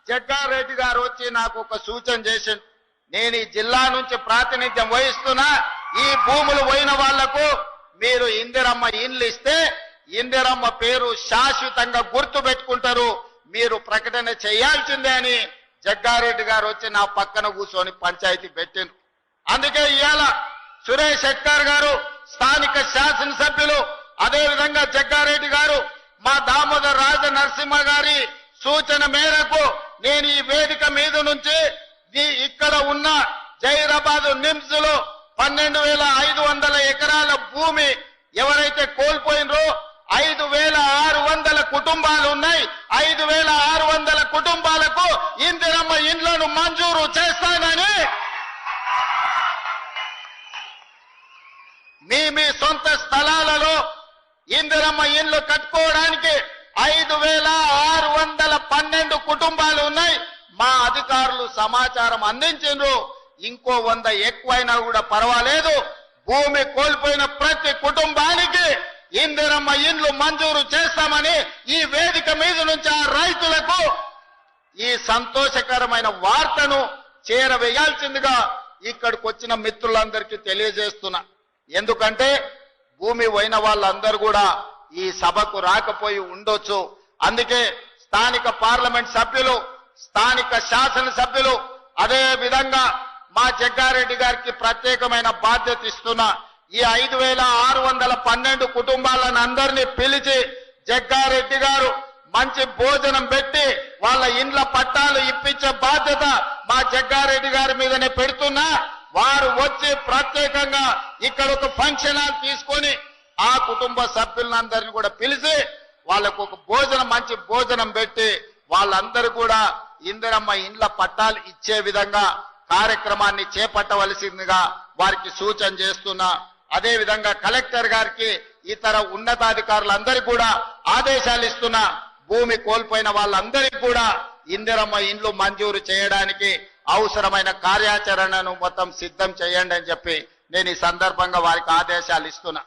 జగ్గారెడ్డి గారు వచ్చి నాకు ఒక సూచన చేసిండు. నేను ఈ జిల్లా నుంచి ప్రాతినిధ్యం వహిస్తున్నా, ఈ భూములు పోయిన వాళ్లకు మీరు ఇందిరమ్మ ఇండ్లు ఇస్తే ఇందిరమ్మ పేరు శాశ్వతంగా గుర్తు పెట్టుకుంటారు, మీరు ప్రకటన చేయాల్సిందే అని జగ్గారెడ్డి గారు వచ్చి నా పక్కన కూర్చొని పంచాయతీ పెట్టిండ్రు. అందుకే ఇవాళ సురేష్ శెట్కర్ గారు స్థానిక శాసనసభ్యులు, అదేవిధంగా జగ్గారెడ్డి గారు, మా దామోదర్ రాజ నరసింహ గారి సూచన మేరకు నేను ఈ వేదిక మీద నుంచి ఇక్కడ ఉన్న జైరాబాద్ నిమ్స్ లో 12,500 ఎకరాల భూమి ఎవరైతే కోల్పోయినరో 5,600 కుటుంబాలు ఉన్నాయి. 5,600 కుటుంబాలకు ఇందిరమ్మ ఇండ్లను మంజూరు చేస్తానని మీ సొంత స్థలాలలో ఇందిరమ్మ ఇండ్లు కట్టుకోవడానికి 5,612 కుటుంబాలు ఉన్నాయి. మా అధికారులు సమాచారం అందించారు. ఇంకో 100 ఎక్కువైనా కూడా పర్వాలేదు, భూమి కోల్పోయిన ప్రతి కుటుంబానికి ఇందిరమ్మ ఇండ్లు మంజూరు చేస్తామని ఈ వేదిక మీద నుంచి ఆ రైతులకు ఈ సంతోషకరమైన వార్తను చేరవేయాల్సిందిగా ఇక్కడికి వచ్చిన మిత్రులందరికీ తెలియజేస్తున్నా. ఎందుకంటే భూమి పోయిన వాళ్ళందరూ కూడా ఈ సభకు రాకపోయి ఉండొచ్చు. అందుకే స్థానిక పార్లమెంట్ సభ్యులు, స్థానిక శాసనసభ్యులు, అదే విధంగా మా జగ్గారెడ్డి గారికి ప్రత్యేకమైన బాధ్యత ఇస్తున్నా. ఈ 5,612 కుటుంబాలను అందరినీ పిలిచి జగ్గారెడ్డి గారు మంచి భోజనం పెట్టి వాళ్ళ ఇండ్ల పట్టాలు ఇప్పించే బాధ్యత మా జగ్గారెడ్డి గారి మీదనే పెడుతున్నా. వారు వచ్చి ప్రత్యేకంగా ఇక్కడ ఒక ఫంక్షన్ హాల్ తీసుకొని ఆ కుటుంబ సభ్యులందరినీ కూడా పిలిచి వాళ్ళకు ఒక మంచి భోజనం పెట్టి వాళ్ళందరూ కూడా ఇందిరమ్మ ఇండ్ల పట్టాలు ఇచ్చే విధంగా కార్యక్రమాన్ని చేపట్టవలసిందిగా వారికి సూచన చేస్తున్నా. అదే విధంగా కలెక్టర్ గారికి, ఇతర ఉన్నతాధికారులందరికీ కూడా ఆదేశాలు ఇస్తున్నా. భూమి కోల్పోయిన వాళ్ళందరికీ కూడా ఇందిరమ్మ ఇండ్లు మంజూరు చేయడానికి అవసరమైన కార్యాచరణను మొత్తం సిద్ధం చేయండి అని చెప్పి నేను ఈ సందర్భంగా వారికి ఆదేశాలు ఇస్తున్నా.